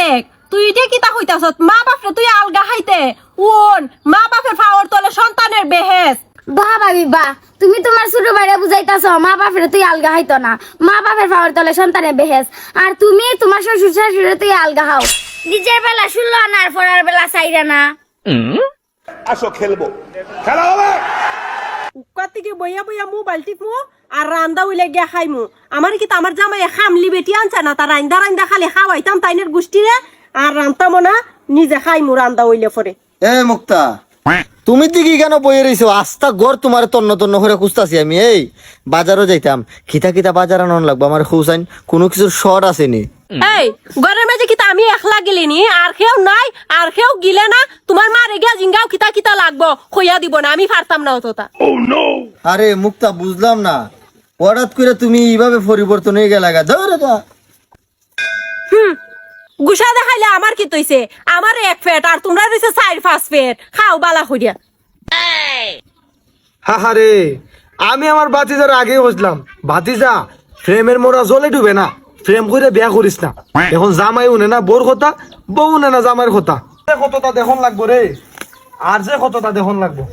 তারেক তুই এটা কিতা কইতাছত মা বাপরে তুই আলগা খাইতে ওন মা বাপের ফাওয়ার তলে সন্তানের বেহেস বাহ ভাবি বাহ, তুমি তোমার ছোট ভাইরা বুঝাইতাছ মা বাপের তুই আলগা হাইতো না, মা বাপের পাওয়ার তলে সন্তানের বেহেস, আর তুমি তোমার শ্বশুর শাশুড়ি তুই আলগা হাও। নিজের বেলা 16 আনা আর পড়ার বেলা 4 আনা। আসো খেলবো, খেলা হবে। উক্কা থেকে বইয়া বইয়া মোবাইল টিপমু আর রান্দা হইলে গিয়া খাইমু। আমার কি আমার জামাই খামলি বেটি আনছে না, তার রান্দা রান্দা খালি খাওয়াইতাম তাইনের গোষ্ঠীরে আর রান্তামো না, নিজে খাইমু রান্দা হইলে পরে। এ মুক্তা, তুমি দিকে কেন বইয়ে রইছো? আস্তা গড় তোমার তন্ন তন্ন করে খুঁজতাছি আমি। এই বাজারও যাইতাম, খিতা খিতা বাজার আনন লাগবো আমার, খুঁজাইন কোনো কিছুর শর্ট আসেনি। এই ঘরের মাঝে কিতা আমি একলা গেলিনি আর কেউ নাই, আর কেউ গিলে না, তোমার মারে গিয়া জিঙ্গাও কিতা কিতা লাগবো খইয়া দিব না, আমি পারতাম না অতটা। আরে মুক্তা, বুঝলাম না হঠাৎ করে তুমি এইভাবে পরিবর্তন হয়ে গেলা গা। ধরে যা গুসা দেখাইলে আমার কি তৈছে? আমার 1 পেট আর তোমরা রইছে 4-5 পেট, খাও বালা হইয়া। হাহারে, আমি আমার ভাতিজার আগে বুঝলাম ভাতিজা ফ্রেমের মোড়া জলে ডুবে না, ফ্রেম করে বিয়া করিস না। এখন জামাই উনে না বোর কথা, বউ উনে না জামাইয়ের কথা। কতটা দেখুন লাগবো রে, আর যে কতটা দেখুন লাগবো।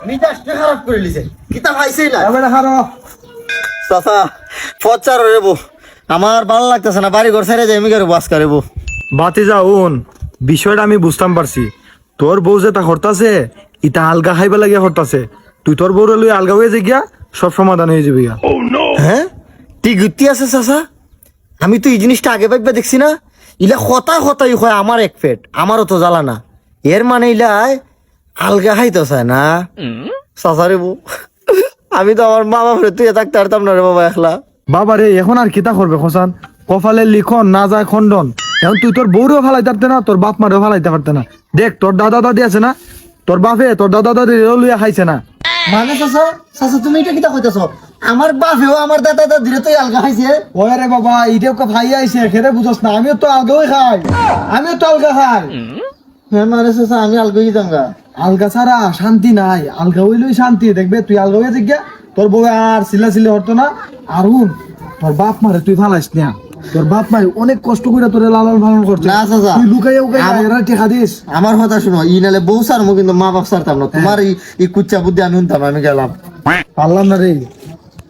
মিজাজটা খারাপ করে লিছে, কিতা ভাইছেই না। এবারে হারো চাচা পচার রেবো, আমার ভালো লাগতেছে না, বাড়ি ঘর ছেড়ে যাই আমি করে বাস করেবো। ভাতিজা উন, বিষয়টা আমি বুঝতাম পারছি। তোর বউ যেটা হরতাছে ইটা আলগা খাইবা লাগিয়া হরতাছে, তুই তোর বউরে লই আলগা হয়ে যাই গিয়া, সব সমাধান হয়ে যাবি গিয়া। হ্যাঁ ঠিক গুতি আছে চাচা, আমি তো এই জিনিসটা আগে ভাববা দেখছি না। ইলা হতাই হতাই হয় আমার 1 পেট, আমারও তো জ্বালা না। এর মানে ইলাই আলগা খাইতে চায় না। চাচা রে বউ, আমি তো আমার মা বাপরে তুই থাকতে পারতাম না রে বাবা একলা। বাবা রে, এখন আর কিতা করবে খসান? কপালের লিখন না যায় খণ্ডন। এখন তুই তোর বউরেও ফালাইতে পারতে না, তোর বাপ মারেও ফালাইতে পারতে না। দেখ তোর দাদা দাদি আছে না, তোর বাপে তোর দাদা দাদি লইয়া খাইছে না। মানে চাচা, চাচা তুমি এটা কিতা কইতাছ? আমার বাপেও আমার দাদা দাদিরে তুই আলগা খাইছে। ওরে বাবা, ইটেও ভাই আইছে, খেতে বুঝস না? আমিও তো আলগাই খাই, আমিও তো আলগা খাই। হ্যাঁ মানে চাচা আমি আলগা গিয়ে গা। আলগা ছাড়া শান্তি নাই, আলগা হইলেই শান্তি। দেখবে তুই আলগা হয়ে জিজ্ঞা, তোর বউ আর সিলাসিলি হতো না। আর তোর বাপ মারে তুই ফালাইস না, তোর বাপ মাই অনেক কষ্ট করে তোরে লালন পালন করছে। না চাচা, তুই লুকাইয়া উকাইয়া এরা টেকা দিস। আমার কথা শুনো, ই নালে বউ সারমো কিন্তু মা বাপ সারতাম না। তোমার এই কুচ্চা বুদ্ধি আমি শুনতাম, আমি গেলাম। পারলাম না রে,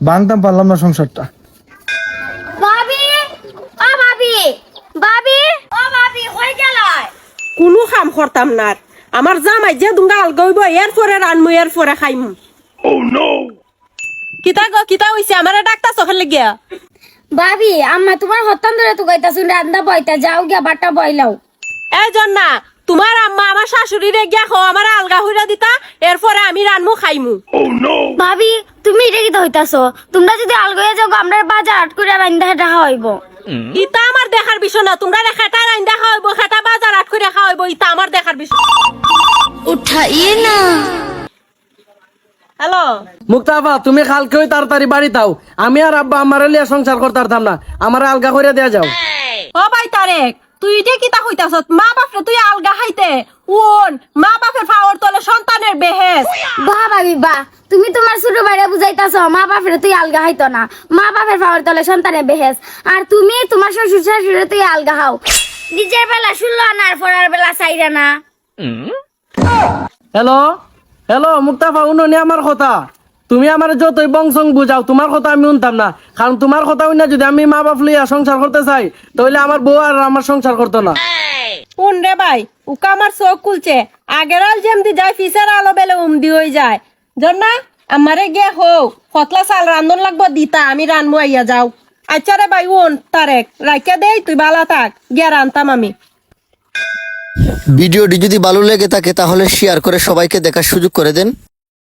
ভাঙতাম পারলাম না সংসারটা। ভাবি ও ভাবি, ভাবি ও ভাবি কই গেল? কোনো কাম করতাম না, আমার জামাই যে দুঙ্গা আলগা হইব এর পরে রানমু এর পরে খাইমু। কিতা গো কিতা হইছে? আমারে ডাক্তার চোখের লাগিয়া। ভাবি আম্মা তোমার হত্যান ধরে তো কইতাছুন রান্দা বইতা যাও গিয়া বাটা বইলাও। এই জন্না তোমার আম্মা আমার শাশুড়িরে গিয়া খো আমার আলগা হইরা দিতা, এরপরে আমি রানমু খাইমু। ভাবি তুমি এটা কি হইতাছো? তোমরা যদি আলগা হয়ে যাও আমরা বাজার আট করে রান্দা হেটা হইব। ইতা আমার দেখার বিষয় না, তোমরা খেটা রান্দা খাওয়াইবো, খেটা বাজার আট করে খাওয়াইবো, ইতা আমার দেখার বিষয়। উঠাইয়ে না। হ্যালো মুক্তাফা, তুমি কালকে ওই তাড়াতাড়ি বাড়ি তাও। আমি আর আব্বা আমার লিয়া সংসার করতে পারতাম না, আমার আলগা করে দেয়া যাও। ও ভাই তারেক, তুই এটা কিতা কইতাছত? মা বাপরে তুই আলগা খাইতে ওন মা বাপের ফাওয়ার তলে সন্তানের বেহেস। বাহ ভাবি বাহ, তুমি তোমার ছোট ভাইরা বুঝাইতাছ মা বাপের তুই আলগা হাইতো না, মা বাপের পাওয়ার তলে সন্তানের বেহেস, আর তুমি তোমার শ্বশুর শাশুড়ি তুই আলগা হাও। নিজের বেলা 16 আনা আর পড়ার বেলা 4 আনা। হ্যালো হ্যালো মুক্তাফা, উনি আমার কথা। তুমি আমার যতই বংশং বুঝাও, তোমার কথা আমি শুনতাম না। কারণ তোমার কথা না, যদি আমি মা বাপ লইয়া সংসার করতে চাই তাহলে আমার বউ আর আমার সংসার করতো না। কোন রে ভাই, উকা আমার চোখ খুলছে। আগের আল যেমদি যায় ফিসের আলো বেলে উমদি হয়ে যায়। জন্না আমারে গে হো ফতলা চাল রান্ধন লাগবো দিতা, আমি রানমু আইয়া যাও। আচ্ছা রে ভাই ওন তারেক রাইকা দেই, তুই বালা থাক, গিয়া রানতাম আমি। ভিডিওটি যদি ভালো লেগে থাকে তাহলে শেয়ার করে সবাইকে দেখার সুযোগ করে দেন।